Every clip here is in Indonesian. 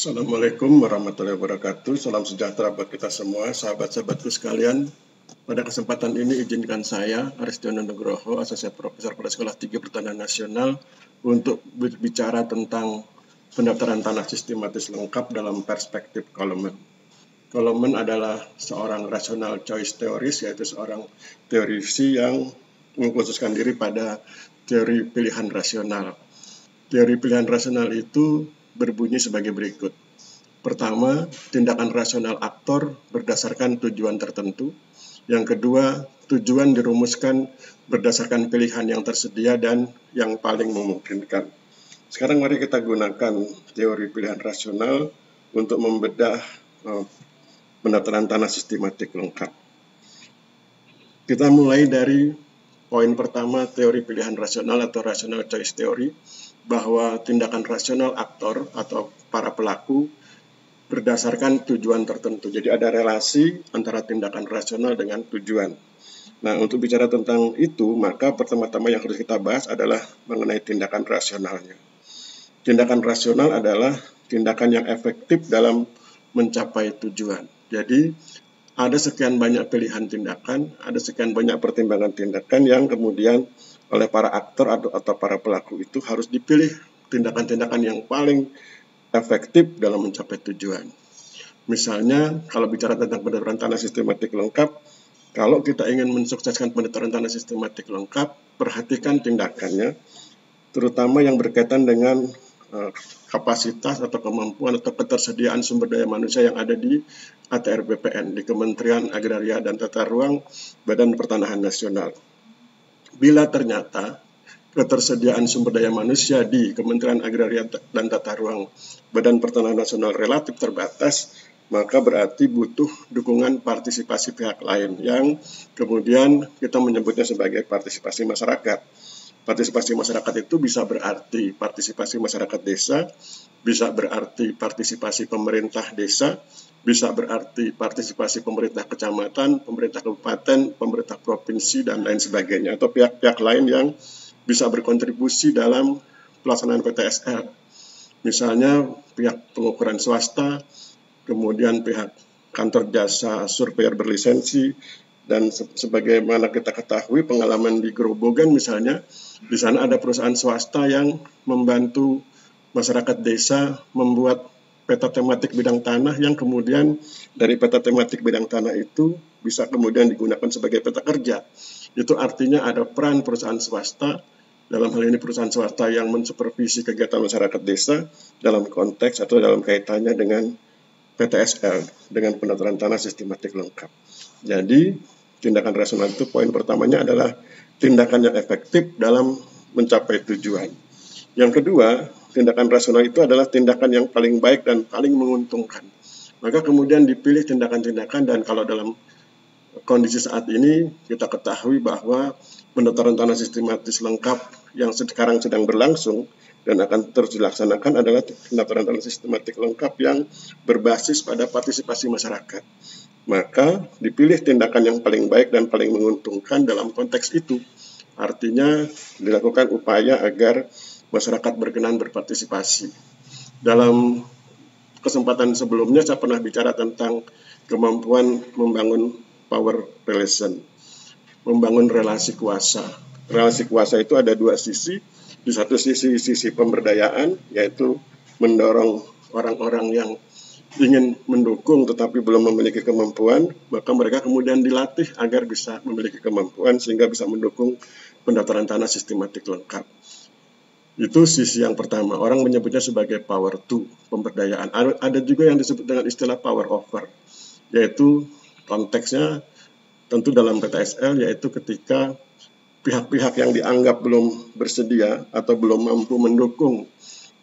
Assalamualaikum warahmatullahi wabarakatuh. Salam sejahtera buat kita semua, sahabat-sahabatku sekalian. Pada kesempatan ini izinkan saya, Aristiono Nugroho, Asosiat Profesor pada Sekolah Tinggi Pertanian Nasional, untuk berbicara tentang pendaftaran tanah sistematis lengkap dalam perspektif Coleman. Coleman adalah seorang rational choice theorist, yaitu seorang teorisi yang mengkhususkan diri pada teori pilihan rasional. Teori pilihan rasional itu berbunyi sebagai berikut. Pertama, tindakan rasional aktor berdasarkan tujuan tertentu. Yang kedua, tujuan dirumuskan berdasarkan pilihan yang tersedia dan yang paling memungkinkan. Sekarang mari kita gunakan teori pilihan rasional untuk membedah pendaftaran tanah sistematik lengkap. Kita mulai dari poin pertama teori pilihan rasional atau rational choice theory, bahwa tindakan rasional aktor atau para pelaku berdasarkan tujuan tertentu. Jadi ada relasi antara tindakan rasional dengan tujuan. Nah, untuk bicara tentang itu, maka pertama-tama yang harus kita bahas adalah mengenai tindakan rasionalnya. Tindakan rasional adalah tindakan yang efektif dalam mencapai tujuan. Jadi ada sekian banyak pilihan tindakan, ada sekian banyak pertimbangan tindakan yang kemudian oleh para aktor atau para pelaku itu harus dipilih tindakan-tindakan yang paling efektif dalam mencapai tujuan. Misalnya, kalau bicara tentang pendaftaran tanah sistematik lengkap, kalau kita ingin mensukseskan pendaftaran tanah sistematik lengkap, perhatikan tindakannya, terutama yang berkaitan dengan kapasitas atau kemampuan atau ketersediaan sumber daya manusia yang ada di ATR BPN, di Kementerian Agraria dan Tata Ruang Badan Pertanahan Nasional. Bila ternyata ketersediaan sumber daya manusia di Kementerian Agraria dan Tata Ruang Badan Pertanahan Nasional relatif terbatas, maka berarti butuh dukungan partisipasi pihak lain yang kemudian kita menyebutnya sebagai partisipasi masyarakat. Partisipasi masyarakat itu bisa berarti partisipasi masyarakat desa, bisa berarti partisipasi pemerintah desa, bisa berarti partisipasi pemerintah kecamatan, pemerintah kabupaten, pemerintah provinsi, dan lain sebagainya, atau pihak-pihak lain yang bisa berkontribusi dalam pelaksanaan PTSL. Misalnya pihak pengukuran swasta, kemudian pihak kantor jasa surveyor berlisensi, dan sebagaimana kita ketahui pengalaman di Grobogan misalnya, di sana ada perusahaan swasta yang membantu masyarakat desa membuat peta tematik bidang tanah yang kemudian dari peta tematik bidang tanah itu bisa kemudian digunakan sebagai peta kerja. Itu artinya ada peran perusahaan swasta, dalam hal ini perusahaan swasta yang mensupervisi kegiatan masyarakat desa dalam konteks atau dalam kaitannya dengan PTSL, dengan pendaftaran tanah sistematik lengkap. Jadi, tindakan rasional itu poin pertamanya adalah tindakan yang efektif dalam mencapai tujuan. Yang kedua, tindakan rasional itu adalah tindakan yang paling baik dan paling menguntungkan. Maka kemudian dipilih tindakan-tindakan, dan kalau dalam kondisi saat ini kita ketahui bahwa pendaftaran tanah sistematis lengkap yang sekarang sedang berlangsung dan akan terus dilaksanakan adalah pendaftaran tanah sistematik lengkap yang berbasis pada partisipasi masyarakat. Maka dipilih tindakan yang paling baik dan paling menguntungkan dalam konteks itu. Artinya dilakukan upaya agar masyarakat berkenan berpartisipasi. Dalam kesempatan sebelumnya saya pernah bicara tentang kemampuan membangun power relation, membangun relasi kuasa. Relasi kuasa itu ada dua sisi. Di satu sisi pemberdayaan, yaitu mendorong orang-orang yang ingin mendukung tetapi belum memiliki kemampuan, maka mereka kemudian dilatih agar bisa memiliki kemampuan sehingga bisa mendukung pendaftaran tanah sistematik lengkap. Itu sisi yang pertama, orang menyebutnya sebagai power to, pemberdayaan. Ada juga yang disebut dengan istilah power over, yaitu konteksnya tentu dalam PTSL, yaitu ketika pihak-pihak yang dianggap belum bersedia atau belum mampu mendukung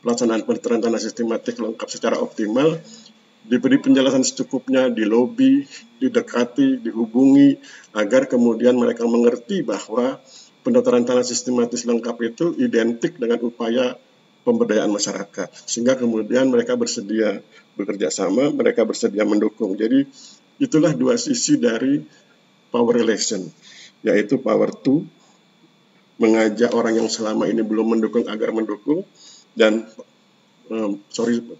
pelaksanaan pendaftaran tanah sistematik lengkap secara optimal, diberi penjelasan secukupnya, dilobi, didekati, dihubungi, agar kemudian mereka mengerti bahwa pendaftaran tanah sistematis lengkap itu identik dengan upaya pemberdayaan masyarakat. Sehingga kemudian mereka bersedia bekerja sama, mereka bersedia mendukung. Jadi itulah dua sisi dari power relation, yaitu power to, mengajak orang yang selama ini belum mendukung agar mendukung, dan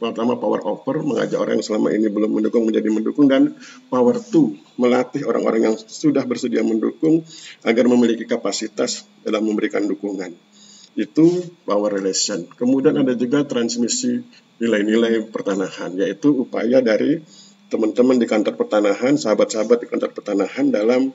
pertama power over, mengajak orang yang selama ini belum mendukung menjadi mendukung, dan power to, melatih orang-orang yang sudah bersedia mendukung agar memiliki kapasitas dalam memberikan dukungan. Itu power relation. Kemudian ada juga transmisi nilai-nilai pertanahan, yaitu upaya dari teman-teman di kantor pertanahan, sahabat-sahabat di kantor pertanahan dalam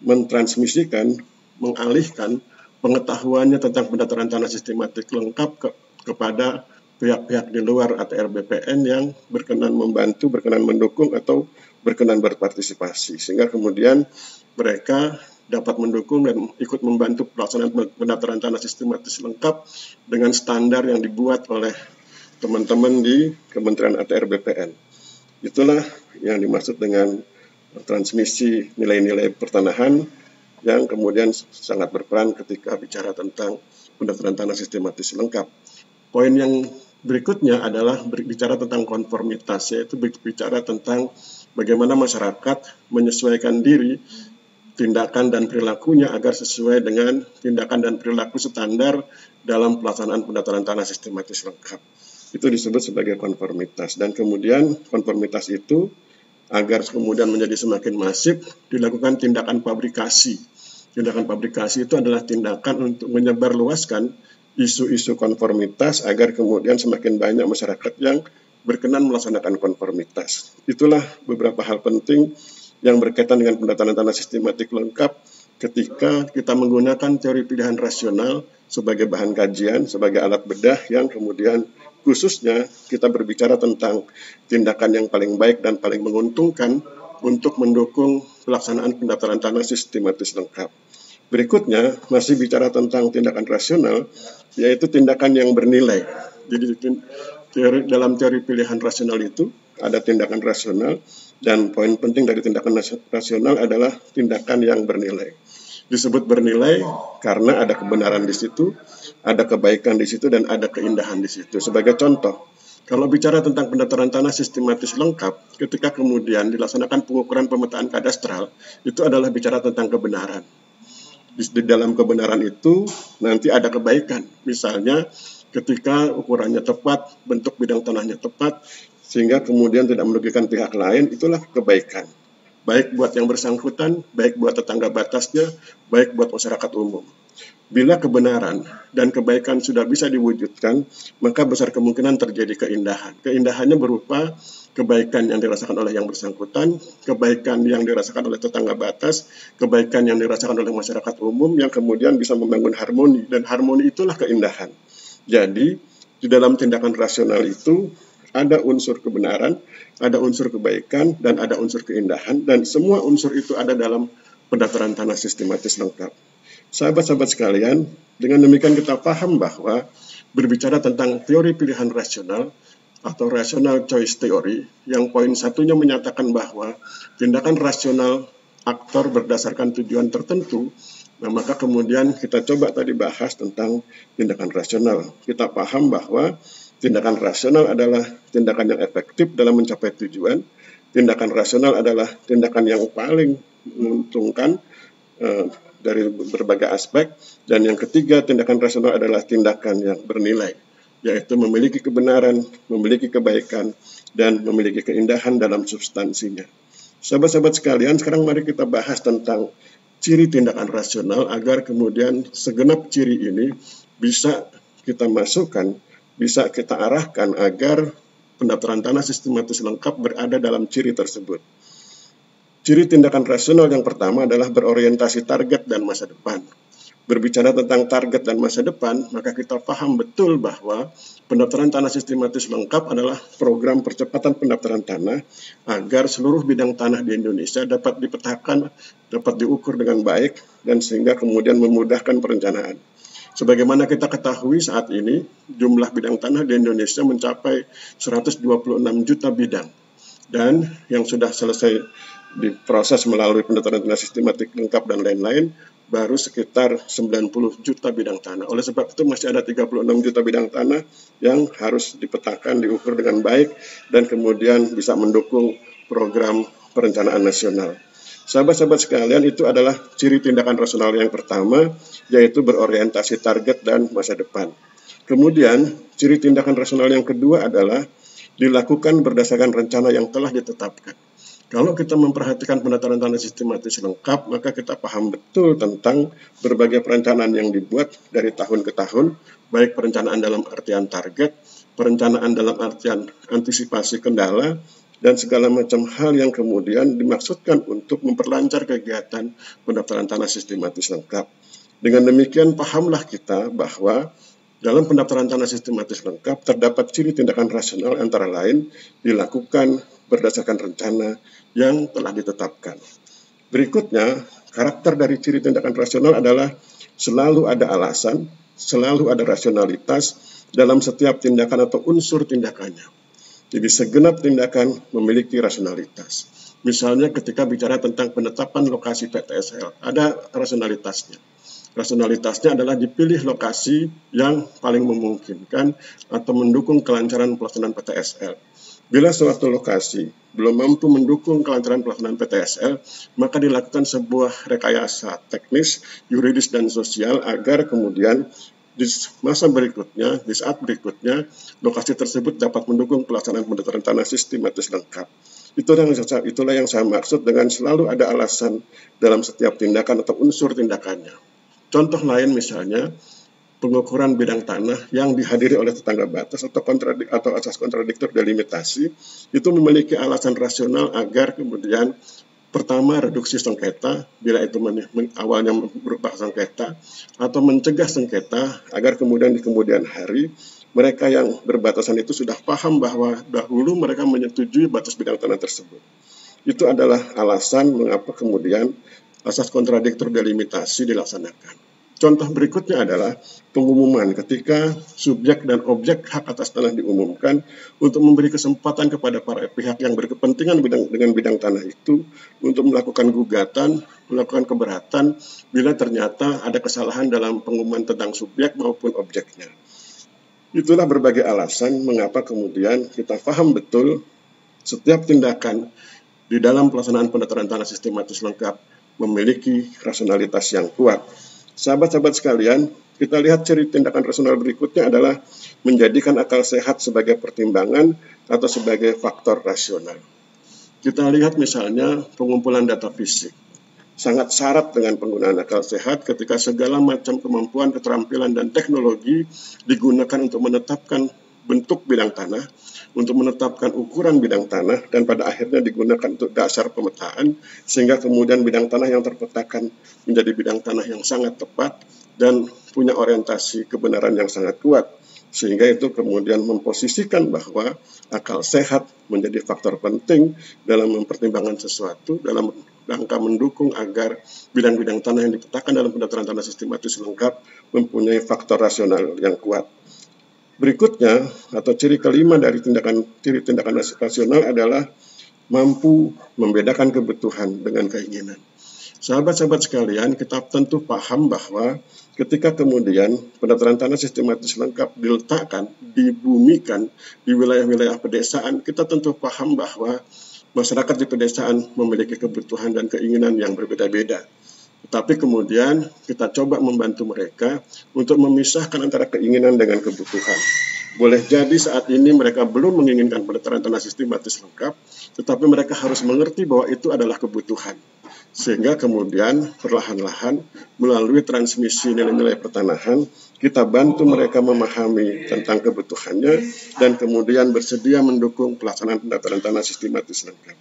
mentransmisikan, mengalihkan pengetahuannya tentang pendaftaran tanah sistematik lengkap kepada pihak-pihak di luar ATR BPN yang berkenan membantu, berkenan mendukung, atau berkenan berpartisipasi. Sehingga kemudian mereka dapat mendukung dan ikut membantu pelaksanaan pendaftaran tanah sistematis lengkap dengan standar yang dibuat oleh teman-teman di Kementerian ATR BPN. Itulah yang dimaksud dengan transmisi nilai-nilai pertanahan yang kemudian sangat berperan ketika bicara tentang pendaftaran tanah sistematis lengkap. Poin yang berikutnya adalah berbicara tentang konformitas, yaitu berbicara tentang bagaimana masyarakat menyesuaikan diri, tindakan dan perilakunya agar sesuai dengan tindakan dan perilaku standar dalam pelaksanaan pendaftaran tanah sistematis lengkap. Itu disebut sebagai konformitas, dan kemudian konformitas itu agar kemudian menjadi semakin masif, dilakukan tindakan pabrikasi. Tindakan pabrikasi itu adalah tindakan untuk menyebarluaskan isu-isu konformitas agar kemudian semakin banyak masyarakat yang berkenan melaksanakan konformitas. Itulah beberapa hal penting yang berkaitan dengan pendaftaran tanah sistematik lengkap ketika kita menggunakan teori pilihan rasional sebagai bahan kajian, sebagai alat bedah yang kemudian khususnya kita berbicara tentang tindakan yang paling baik dan paling menguntungkan untuk mendukung pelaksanaan pendaftaran tanah sistematis lengkap. Berikutnya masih bicara tentang tindakan rasional, yaitu tindakan yang bernilai. Jadi dalam teori pilihan rasional itu ada tindakan rasional, dan poin penting dari tindakan rasional adalah tindakan yang bernilai. Disebut bernilai karena ada kebenaran di situ, ada kebaikan di situ, dan ada keindahan di situ. Sebagai contoh, kalau bicara tentang pendaftaran tanah sistematis lengkap, ketika kemudian dilaksanakan pengukuran pemetaan kadastral, itu adalah bicara tentang kebenaran. Di dalam kebenaran itu nanti ada kebaikan. Misalnya ketika ukurannya tepat, bentuk bidang tanahnya tepat, sehingga kemudian tidak merugikan pihak lain, itulah kebaikan. Baik buat yang bersangkutan, baik buat tetangga batasnya, baik buat masyarakat umum. Bila kebenaran dan kebaikan sudah bisa diwujudkan, maka besar kemungkinan terjadi keindahan. Keindahannya berupa kebaikan yang dirasakan oleh yang bersangkutan, kebaikan yang dirasakan oleh tetangga batas, kebaikan yang dirasakan oleh masyarakat umum yang kemudian bisa membangun harmoni, dan harmoni itulah keindahan. Jadi, di dalam tindakan rasional itu ada unsur kebenaran, ada unsur kebaikan, dan ada unsur keindahan, dan semua unsur itu ada dalam pendaftaran tanah sistematis lengkap. Sahabat-sahabat sekalian, dengan demikian kita paham bahwa berbicara tentang teori pilihan rasional atau rational choice theory, yang poin satunya menyatakan bahwa tindakan rasional aktor berdasarkan tujuan tertentu, nah maka kemudian kita coba tadi bahas tentang tindakan rasional. Kita paham bahwa tindakan rasional adalah tindakan yang efektif dalam mencapai tujuan, tindakan rasional adalah tindakan yang paling menguntungkan dari berbagai aspek, dan yang ketiga, tindakan rasional adalah tindakan yang bernilai, yaitu memiliki kebenaran, memiliki kebaikan, dan memiliki keindahan dalam substansinya. Sahabat-sahabat sekalian, sekarang mari kita bahas tentang ciri tindakan rasional agar kemudian segenap ciri ini bisa kita masukkan, bisa kita arahkan agar pendaftaran tanah sistematis lengkap berada dalam ciri tersebut. Ciri tindakan rasional yang pertama adalah berorientasi target dan masa depan. Berbicara tentang target dan masa depan, maka kita paham betul bahwa pendaftaran tanah sistematis lengkap adalah program percepatan pendaftaran tanah agar seluruh bidang tanah di Indonesia dapat dipetakan, dapat diukur dengan baik, dan sehingga kemudian memudahkan perencanaan. Sebagaimana kita ketahui saat ini, jumlah bidang tanah di Indonesia mencapai 126 juta bidang. Dan yang sudah selesai diproses melalui pendaftaran tanah sistematik lengkap dan lain-lain, baru sekitar 90 juta bidang tanah. Oleh sebab itu masih ada 36 juta bidang tanah yang harus dipetakan, diukur dengan baik, dan kemudian bisa mendukung program perencanaan nasional. Sahabat-sahabat sekalian, itu adalah ciri tindakan rasional yang pertama, yaitu berorientasi target dan masa depan. Kemudian, ciri tindakan rasional yang kedua adalah dilakukan berdasarkan rencana yang telah ditetapkan. Kalau kita memperhatikan pendaftaran tanah sistematis lengkap, maka kita paham betul tentang berbagai perencanaan yang dibuat dari tahun ke tahun, baik perencanaan dalam artian target, perencanaan dalam artian antisipasi kendala, dan segala macam hal yang kemudian dimaksudkan untuk memperlancar kegiatan pendaftaran tanah sistematis lengkap. Dengan demikian, pahamlah kita bahwa dalam pendaftaran tanah sistematis lengkap terdapat ciri tindakan rasional antara lain dilakukan berdasarkan rencana yang telah ditetapkan. Berikutnya, karakter dari ciri tindakan rasional adalah selalu ada alasan, selalu ada rasionalitas dalam setiap tindakan atau unsur tindakannya. Jadi segenap tindakan memiliki rasionalitas. Misalnya ketika bicara tentang penetapan lokasi PTSL, ada rasionalitasnya. Rasionalitasnya adalah dipilih lokasi yang paling memungkinkan atau mendukung kelancaran pelaksanaan PTSL. Bila suatu lokasi belum mampu mendukung kelancaran pelaksanaan PTSL, maka dilakukan sebuah rekayasa teknis, yuridis, dan sosial agar kemudian di masa berikutnya, di saat berikutnya, lokasi tersebut dapat mendukung pelaksanaan pendaftaran tanah sistematis lengkap. Itulah yang saya maksud dengan selalu ada alasan dalam setiap tindakan atau unsur tindakannya. Contoh lain misalnya, pengukuran bidang tanah yang dihadiri oleh tetangga batas atau asas kontradiktor delimitasi itu memiliki alasan rasional agar kemudian pertama reduksi sengketa bila itu awalnya berupa sengketa atau mencegah sengketa agar kemudian di kemudian hari mereka yang berbatasan itu sudah paham bahwa dahulu mereka menyetujui batas bidang tanah tersebut. Itu adalah alasan mengapa kemudian asas kontradiktor delimitasi dilaksanakan. Contoh berikutnya adalah pengumuman ketika subjek dan objek hak atas tanah diumumkan untuk memberi kesempatan kepada para pihak yang berkepentingan dengan bidang tanah itu untuk melakukan gugatan, melakukan keberatan bila ternyata ada kesalahan dalam pengumuman tentang subjek maupun objeknya. Itulah berbagai alasan mengapa kemudian kita paham betul setiap tindakan di dalam pelaksanaan pendaftaran tanah sistematis lengkap memiliki rasionalitas yang kuat. Sahabat-sahabat sekalian, kita lihat ciri tindakan rasional berikutnya adalah menjadikan akal sehat sebagai pertimbangan atau sebagai faktor rasional. Kita lihat misalnya pengumpulan data fisik. Sangat syarat dengan penggunaan akal sehat ketika segala macam kemampuan, keterampilan, dan teknologi digunakan untuk menetapkan bentuk bidang tanah, untuk menetapkan ukuran bidang tanah, dan pada akhirnya digunakan untuk dasar pemetaan, sehingga kemudian bidang tanah yang terpetakan menjadi bidang tanah yang sangat tepat dan punya orientasi kebenaran yang sangat kuat. Sehingga itu kemudian memposisikan bahwa akal sehat menjadi faktor penting dalam mempertimbangkan sesuatu, dalam rangka mendukung agar bidang-bidang tanah yang dipetakan dalam pendaftaran tanah sistematis lengkap mempunyai faktor rasional yang kuat. Berikutnya, atau ciri kelima dari ciri tindakan rasional adalah mampu membedakan kebutuhan dengan keinginan. Sahabat-sahabat sekalian, kita tentu paham bahwa ketika kemudian pendaftaran tanah sistematis lengkap diletakkan, dibumikan di wilayah-wilayah pedesaan, kita tentu paham bahwa masyarakat di pedesaan memiliki kebutuhan dan keinginan yang berbeda-beda. Tetapi kemudian kita coba membantu mereka untuk memisahkan antara keinginan dengan kebutuhan. Boleh jadi saat ini mereka belum menginginkan pendaftaran tanah sistematis lengkap, tetapi mereka harus mengerti bahwa itu adalah kebutuhan. Sehingga kemudian perlahan-lahan melalui transmisi nilai-nilai pertanahan, kita bantu mereka memahami tentang kebutuhannya dan kemudian bersedia mendukung pelaksanaan pendaftaran tanah sistematis lengkap.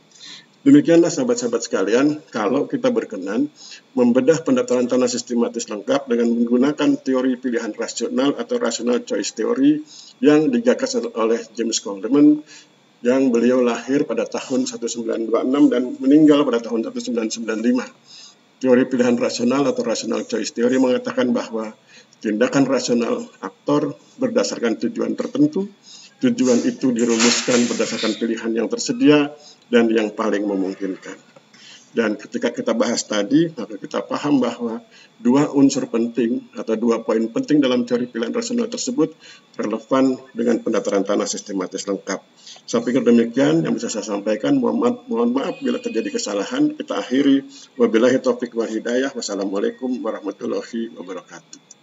Demikianlah sahabat-sahabat sekalian, kalau kita berkenan membedah pendaftaran tanah sistematis lengkap dengan menggunakan teori pilihan rasional atau rational choice theory yang digagas oleh James Goldman, yang beliau lahir pada tahun 1926 dan meninggal pada tahun 1995. Teori pilihan rasional atau rational choice theory mengatakan bahwa tindakan rasional aktor berdasarkan tujuan tertentu. Tujuan itu dirumuskan berdasarkan pilihan yang tersedia dan yang paling memungkinkan. Dan ketika kita bahas tadi, maka kita paham bahwa dua unsur penting atau dua poin penting dalam teori pilihan rasional tersebut relevan dengan pendaftaran tanah sistematis lengkap. Saya pikir demikian yang bisa saya sampaikan. Mohon maaf bila terjadi kesalahan. Kita akhiri. Wabillahi taufiq wal hidayah. Wassalamualaikum warahmatullahi wabarakatuh.